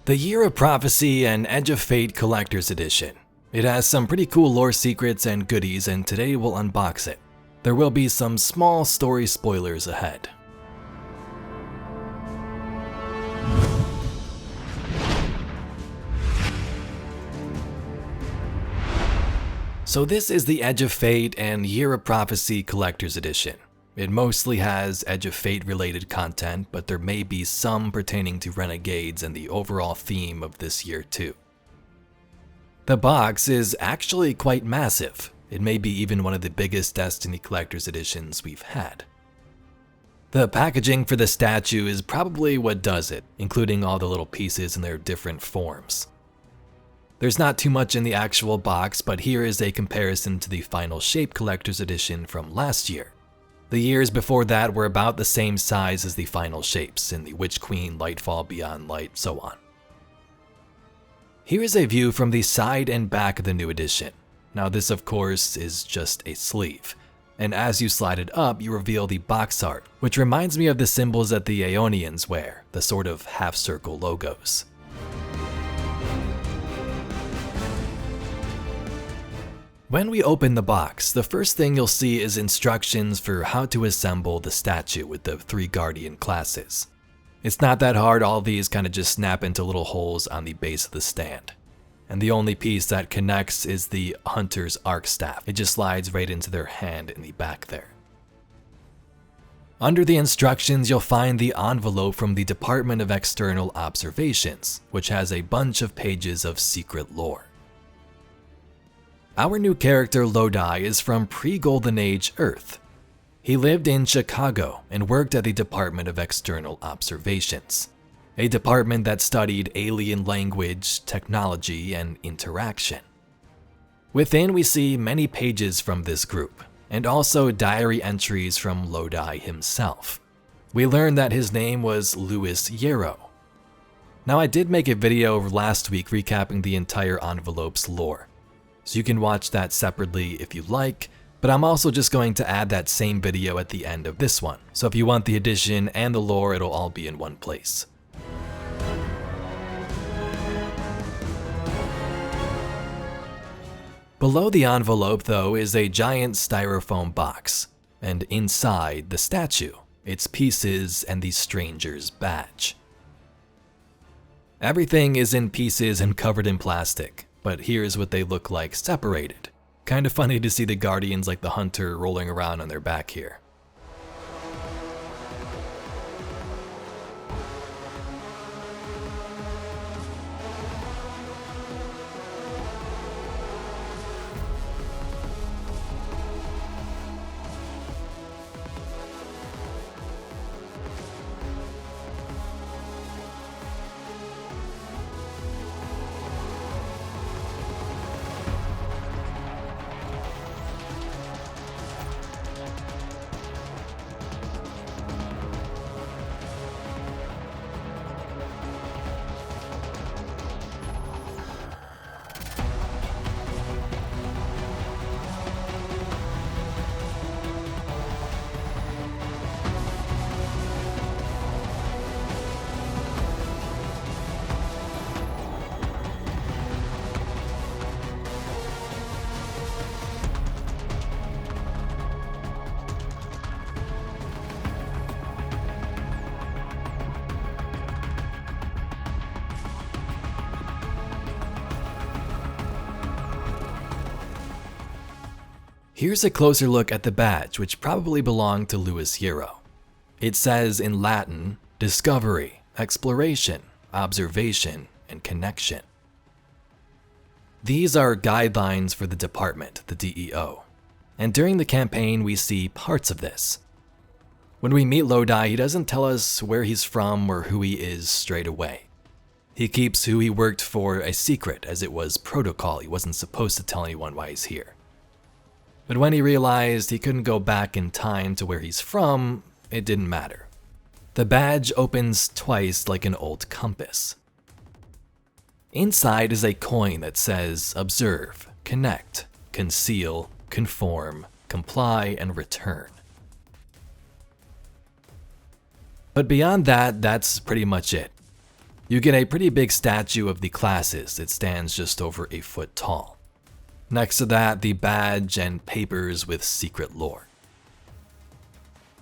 The Year of Prophecy and Edge of Fate Collector's Edition. It has some pretty cool lore secrets and goodies, and today we'll unbox it. There will be some small story spoilers ahead. So this is the Edge of Fate and Year of Prophecy Collector's Edition. It mostly has Edge of Fate related content, but there may be some pertaining to Renegades and the overall theme of this year too. The box is actually quite massive. It may be even one of the biggest Destiny Collector's Editions we've had. The packaging for the statue is probably what does it, including all the little pieces in their different forms. There's not too much in the actual box, but here is a comparison to the Final Shape Collector's Edition from last year. The years before that were about the same size as the Final Shapes in the Witch Queen, Lightfall, Beyond Light, so on. Here is a view from the side and back of the new edition. Now this of course is just a sleeve, and as you slide it up you reveal the box art, which reminds me of the symbols that the Aeonians wear, the sort of half-circle logos. When we open the box, the first thing you'll see is instructions for how to assemble the statue with the 3 Guardian classes. It's not that hard, all of these kind of just snap into little holes on the base of the stand. And the only piece that connects is the Hunter's Arc Staff. It just slides right into their hand in the back there. Under the instructions, you'll find the envelope from the Department of External Observations, which has a bunch of pages of secret lore. Our new character Lodi is from pre-Golden Age Earth. He lived in Chicago and worked at the Department of External Observations, a department that studied alien language, technology, and interaction. Within we see many pages from this group, and also diary entries from Lodi himself. We learn that his name was Louis Yarrow. Now I did make a video last week recapping the entire envelope's lore, so you can watch that separately if you like, but I'm also just going to add that same video at the end of this one. So if you want the edition and the lore, it'll all be in one place. Below the envelope though is a giant styrofoam box, and inside the statue, its pieces and the stranger's badge. Everything is in pieces and covered in plastic, but here's what they look like separated. Kind of funny to see the Guardians like the Hunter rolling around on their back here. Here's a closer look at the badge, which probably belonged to Louis Yarrow. It says in Latin, discovery, exploration, observation, and connection. These are guidelines for the department, the DEO, and during the campaign we see parts of this. When we meet Lodi, he doesn't tell us where he's from or who he is straight away. He keeps who he worked for a secret, as it was protocol. He wasn't supposed to tell anyone why he's here. But when he realized he couldn't go back in time to where he's from, it didn't matter. The badge opens twice like an old compass. Inside is a coin that says observe, connect, conceal, conform, comply, and return. But beyond that, that's pretty much it. You get a pretty big statue of the classes. It stands just over a foot tall. Next to that, the badge and papers with secret lore.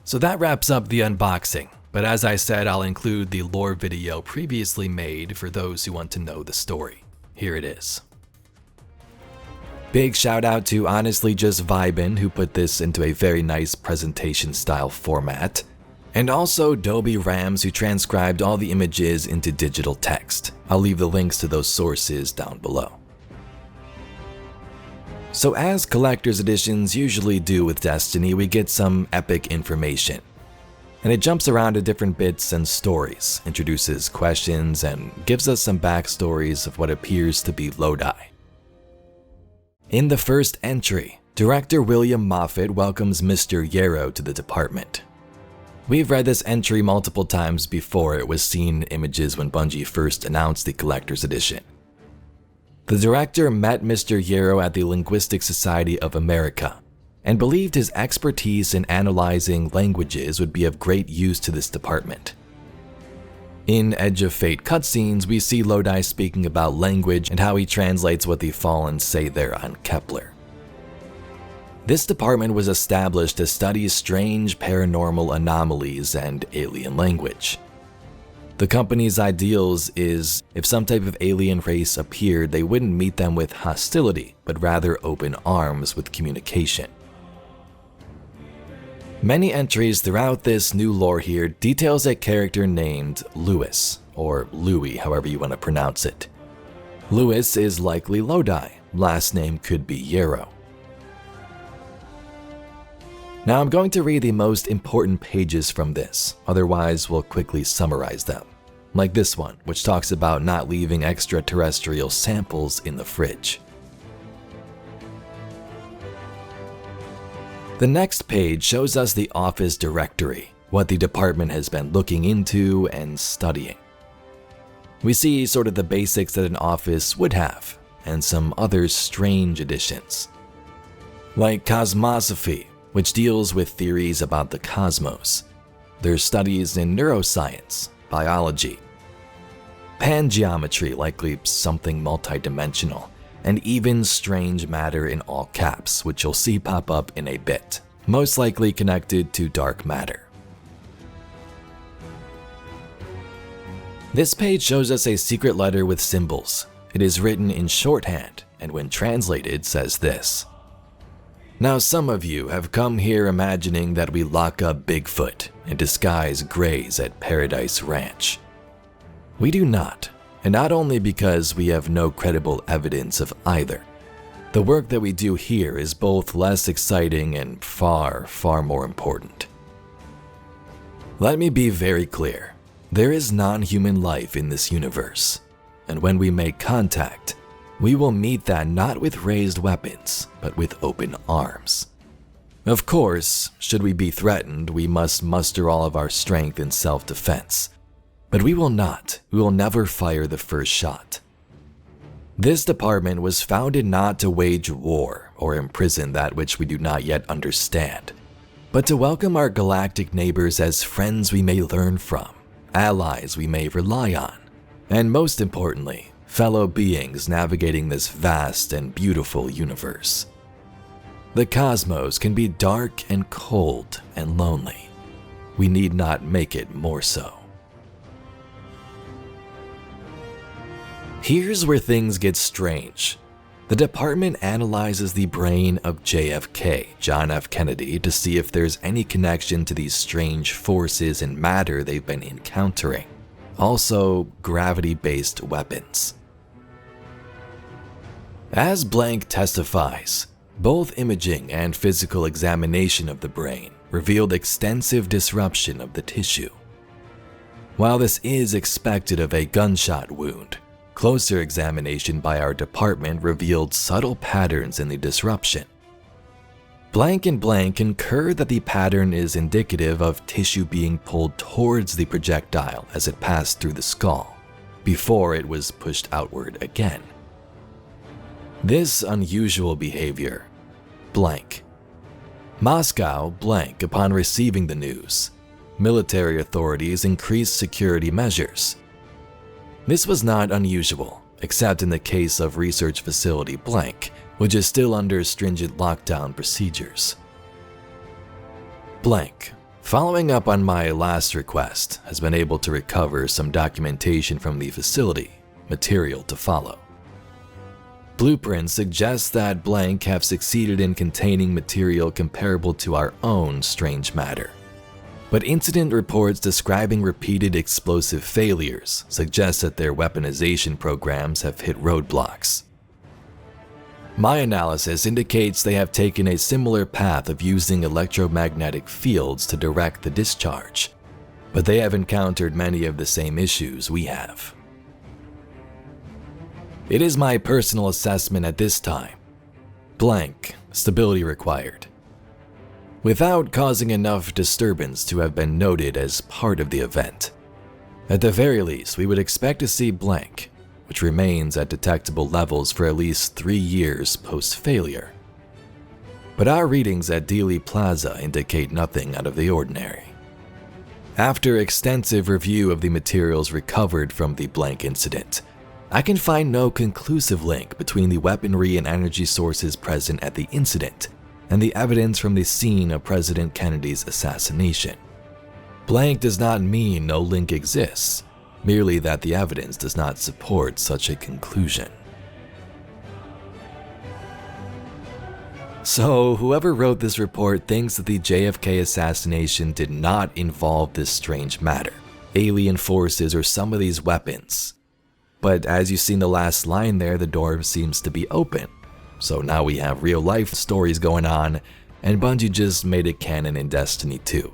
So that wraps up the unboxing, but as I said, I'll include the lore video previously made for those who want to know the story. Here it is. Big shout out to Honestly Just Vibin', who put this into a very nice presentation style format, and also Dobie Rams, who transcribed all the images into digital text. I'll leave the links to those sources down below. So as collector's editions usually do with Destiny, we get some epic information. And it jumps around to different bits and stories, introduces questions, and gives us some backstories of what appears to be Lodi. In the first entry, Director William Moffat welcomes Mr. Yarrow to the department. We've read this entry multiple times before. It was seen in images when Bungie first announced the collector's edition. The director met Mr. Yarrow at the Linguistic Society of America and believed his expertise in analyzing languages would be of great use to this department. In Edge of Fate cutscenes, we see Lodi speaking about language and how he translates what the Fallen say there on Kepler. This department was established to study strange paranormal anomalies and alien language. The company's ideals is, if some type of alien race appeared, they wouldn't meet them with hostility, but rather open arms with communication. Many entries throughout this new lore here details a character named Lewis, or Louis, however you want to pronounce it. Lewis is likely Lodi, last name could be Yarrow. Now I'm going to read the most important pages from this, otherwise we'll quickly summarize them. Like this one, which talks about not leaving extraterrestrial samples in the fridge. The next page shows us the office directory, what the department has been looking into and studying. We see sort of the basics that an office would have, and some other strange additions. Like cosmosophy, which deals with theories about the cosmos. There's studies in neuroscience, biology. Pangeometry, likely something multidimensional. And even strange matter in all caps, which you'll see pop up in a bit, most likely connected to dark matter. This page shows us a secret letter with symbols. It is written in shorthand, and when translated says this. Now some of you have come here imagining that we lock up Bigfoot and disguise Greys at Paradise Ranch. We do not. And not only because we have no credible evidence of either. The work that we do here is both less exciting and far, far more important. Let me be very clear. There is non-human life in this universe. And when we make contact, we will meet that not with raised weapons, but with open arms. Of course, should we be threatened, we must muster all of our strength in self-defense. But we will not. We will never fire the first shot. This department was founded not to wage war or imprison that which we do not yet understand, but to welcome our galactic neighbors as friends we may learn from, allies we may rely on, and most importantly, fellow beings navigating this vast and beautiful universe. The cosmos can be dark and cold and lonely. We need not make it more so. Here's where things get strange. The department analyzes the brain of JFK, John F. Kennedy, to see if there's any connection to these strange forces and matter they've been encountering. Also, gravity-based weapons. As Blank testifies, both imaging and physical examination of the brain revealed extensive disruption of the tissue. While this is expected of a gunshot wound, closer examination by our department revealed subtle patterns in the disruption. Blank and Blank concur that the pattern is indicative of tissue being pulled towards the projectile as it passed through the skull, before it was pushed outward again. This unusual behavior, Blank. Moscow, Blank, upon receiving the news. Military authorities increased security measures. This was not unusual, except in the case of research facility blank, which is still under stringent lockdown procedures. Blank, following up on my last request, has been able to recover some documentation from the facility, material to follow. Blueprints suggest that blank have succeeded in containing material comparable to our own strange matter. But incident reports describing repeated explosive failures suggest that their weaponization programs have hit roadblocks. My analysis indicates they have taken a similar path of using electromagnetic fields to direct the discharge, but they have encountered many of the same issues we have. It is my personal assessment at this time. Blank, stability required. Without causing enough disturbance to have been noted as part of the event. At the very least, we would expect to see blank, which remains at detectable levels for at least 3 years post-failure. But our readings at Dealey Plaza indicate nothing out of the ordinary. After extensive review of the materials recovered from the blank incident, I can find no conclusive link between the weaponry and energy sources present at the incident and the evidence from the scene of President Kennedy's assassination. Blank does not mean no link exists, merely that the evidence does not support such a conclusion. So, whoever wrote this report thinks that the JFK assassination did not involve this strange matter, alien forces, or some of these weapons. But as you see in the last line there, the door seems to be open. So now we have real life stories going on, and Bungie just made it canon in Destiny 2.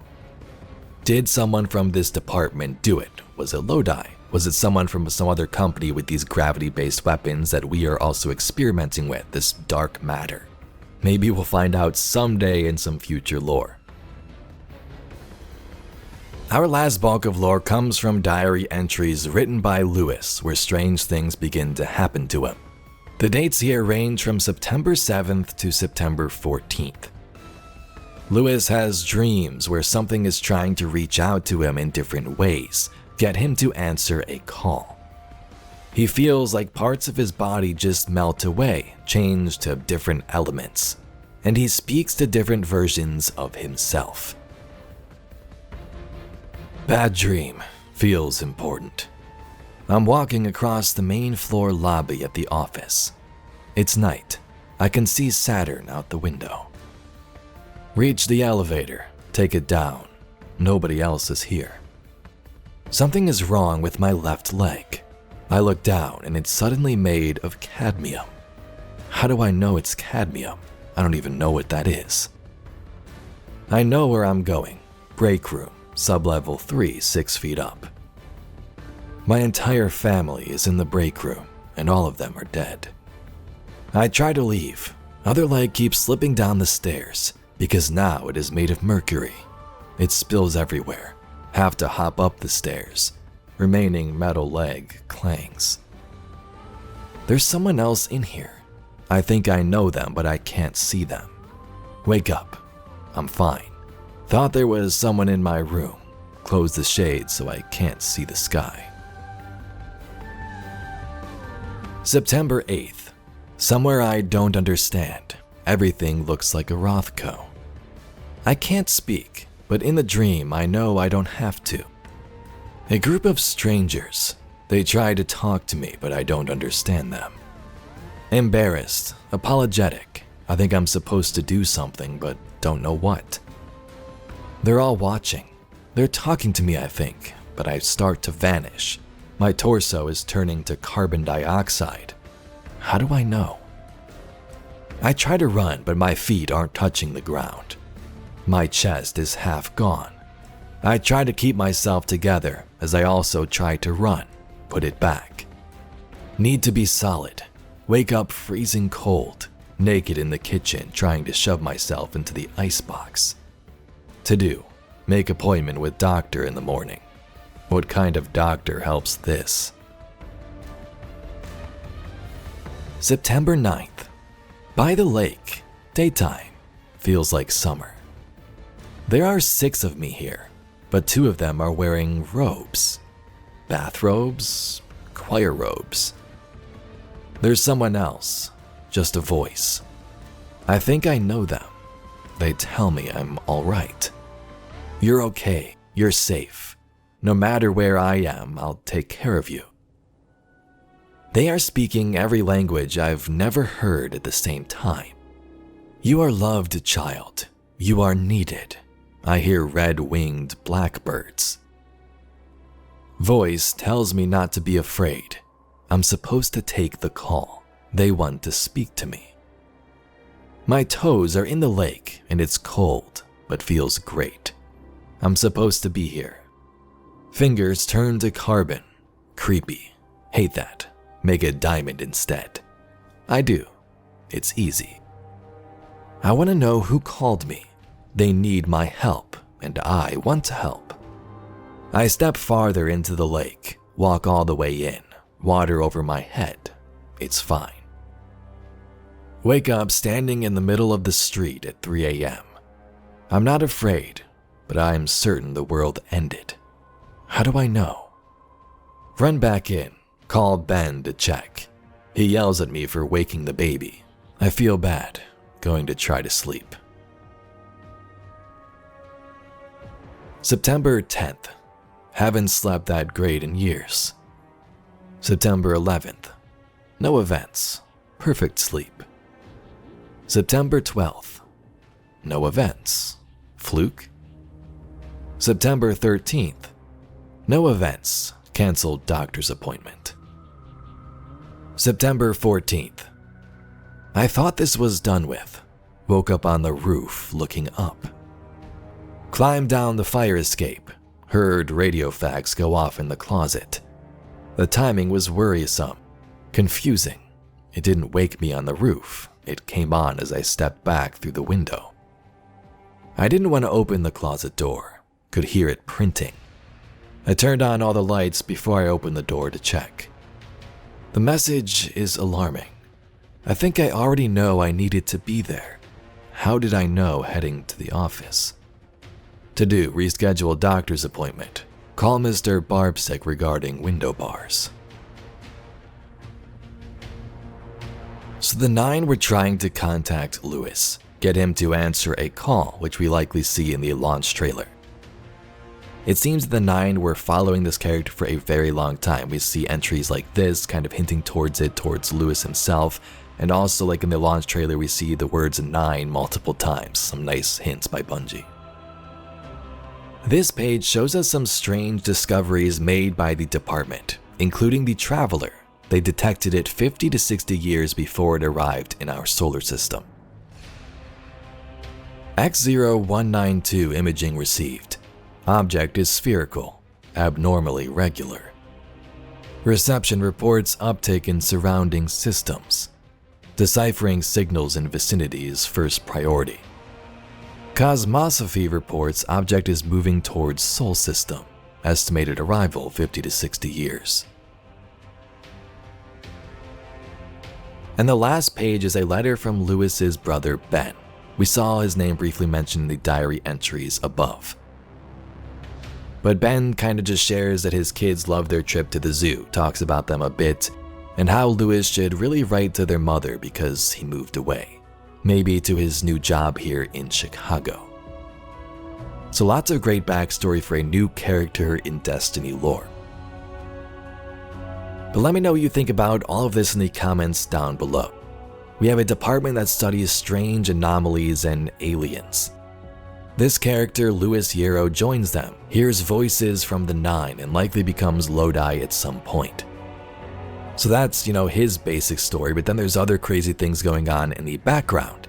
Did someone from this department do it? Was it Lodi? Was it someone from some other company with these gravity-based weapons that we are also experimenting with, this dark matter? Maybe we'll find out someday in some future lore. Our last bulk of lore comes from diary entries written by Lewis, where strange things begin to happen to him. The dates here range from September 7th to September 14th. Lewis has dreams where something is trying to reach out to him in different ways, get him to answer a call. He feels like parts of his body just melt away, change to different elements, and he speaks to different versions of himself. Bad dream. Feels important. I'm walking across the main floor lobby at the office. It's night. I can see Saturn out the window. Reach the elevator. Take it down. Nobody else is here. Something is wrong with my left leg. I look down and it's suddenly made of cadmium. How do I know it's cadmium? I don't even know what that is. I know where I'm going. Break room. Sublevel 3, 6 feet up. My entire family is in the break room, and all of them are dead. I try to leave. Other leg keeps slipping down the stairs, because now it is made of mercury. It spills everywhere. Have to hop up the stairs. Remaining metal leg clangs. There's someone else in here. I think I know them, but I can't see them. Wake up. I'm fine. Thought there was someone in my room. Close the shades so I can't see the sky. September 8th. Somewhere I don't understand. Everything looks like a Rothko. I can't speak, but in the dream I know I don't have to. A group of strangers. They try to talk to me, but I don't understand them. Embarrassed, apologetic. I think I'm supposed to do something, but don't know what. They're all watching. They're talking to me, I think, but I start to vanish. My torso is turning to carbon dioxide. How do I know? I try to run, but my feet aren't touching the ground. My chest is half gone. I try to keep myself together as I also try to run, put it back. Need to be solid. Wake up freezing cold, naked in the kitchen trying to shove myself into the icebox. To do, make appointment with doctor in the morning. What kind of doctor helps this? September 9th. By the lake, daytime, feels like summer. There are 6 of me here, but 2 of them are wearing robes. Bathrobes? choir robes. There's someone else, just a voice. I think I know them. They tell me I'm alright. You're okay, you're safe. No matter where I am, I'll take care of you. They are speaking every language I've never heard at the same time. You are loved, child. You are needed. I hear red-winged blackbirds. Voice tells me not to be afraid. I'm supposed to take the call. They want to speak to me. My toes are in the lake and it's cold, but feels great. I'm supposed to be here. Fingers turn to carbon. Creepy. Hate that. Make it diamond instead. I do. It's easy. I want to know who called me. They need my help, and I want to help. I step farther into the lake, walk all the way in, water over my head. It's fine. Wake up standing in the middle of the street at 3 a.m. I'm not afraid, but I am certain the world ended. How do I know? Run back in, call Ben to check. He yells at me for waking the baby. I feel bad, going to try to sleep. September 10th. Haven't slept that great in years. September 11th. No events. Perfect sleep. September 12th. No events. Fluke. September 13th. No events. Canceled doctor's appointment. September 14th. I thought this was done with. Woke up on the roof looking up. Climbed down the fire escape. Heard radio fax go off in the closet. The timing was worrisome. Confusing. It didn't wake me on the roof. It came on as I stepped back through the window. I didn't want to open the closet door. Could hear it printing. I turned on all the lights before I opened the door to check. The message is alarming. I think I already know I needed to be there. How did I know heading to the office? To do, reschedule doctor's appointment. Call Mr. Barbsick regarding window bars. So the 9 were trying to contact Lewis, get him to answer a call, which we likely see in the launch trailer. It seems the 9 were following this character for a very long time. We see entries like this, kind of hinting towards Lewis himself, and also like in the launch trailer we see the words 9 multiple times, some nice hints by Bungie. This page shows us some strange discoveries made by the department, including the Traveler. They detected it 50 to 60 years before it arrived in our solar system. X0192 imaging received. Object is spherical, abnormally regular. Reception reports uptake in surrounding systems. Deciphering signals in vicinity is first priority. Cosmosophy reports object is moving towards Sol system. Estimated arrival 50 to 60 years. And the last page is a letter from Lewis's brother Ben. We saw his name briefly mentioned in the diary entries above. But Ben kind of just shares that his kids love their trip to the zoo, talks about them a bit, and how Lewis should really write to their mother because he moved away. Maybe to his new job here in Chicago. So lots of great backstory for a new character in Destiny lore. But let me know what you think about all of this in the comments down below. We have a department that studies strange anomalies and aliens. This character, Lewis Yarrow, joins them, hears voices from the 9, and likely becomes Lodi at some point. So that's, his basic story, but then there's other crazy things going on in the background.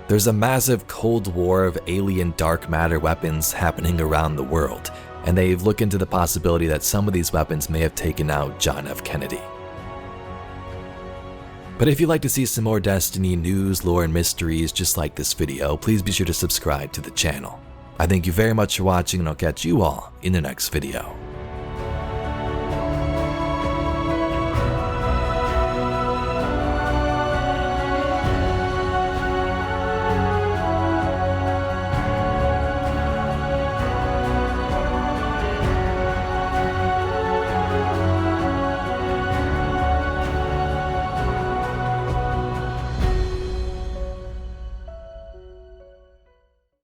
There's a massive Cold War of alien dark matter weapons happening around the world, and they've looked into the possibility that some of these weapons may have taken out John F. Kennedy. But if you'd like to see some more Destiny news, lore, and mysteries just like this video, please be sure to subscribe to the channel. I thank you very much for watching, and I'll catch you all in the next video.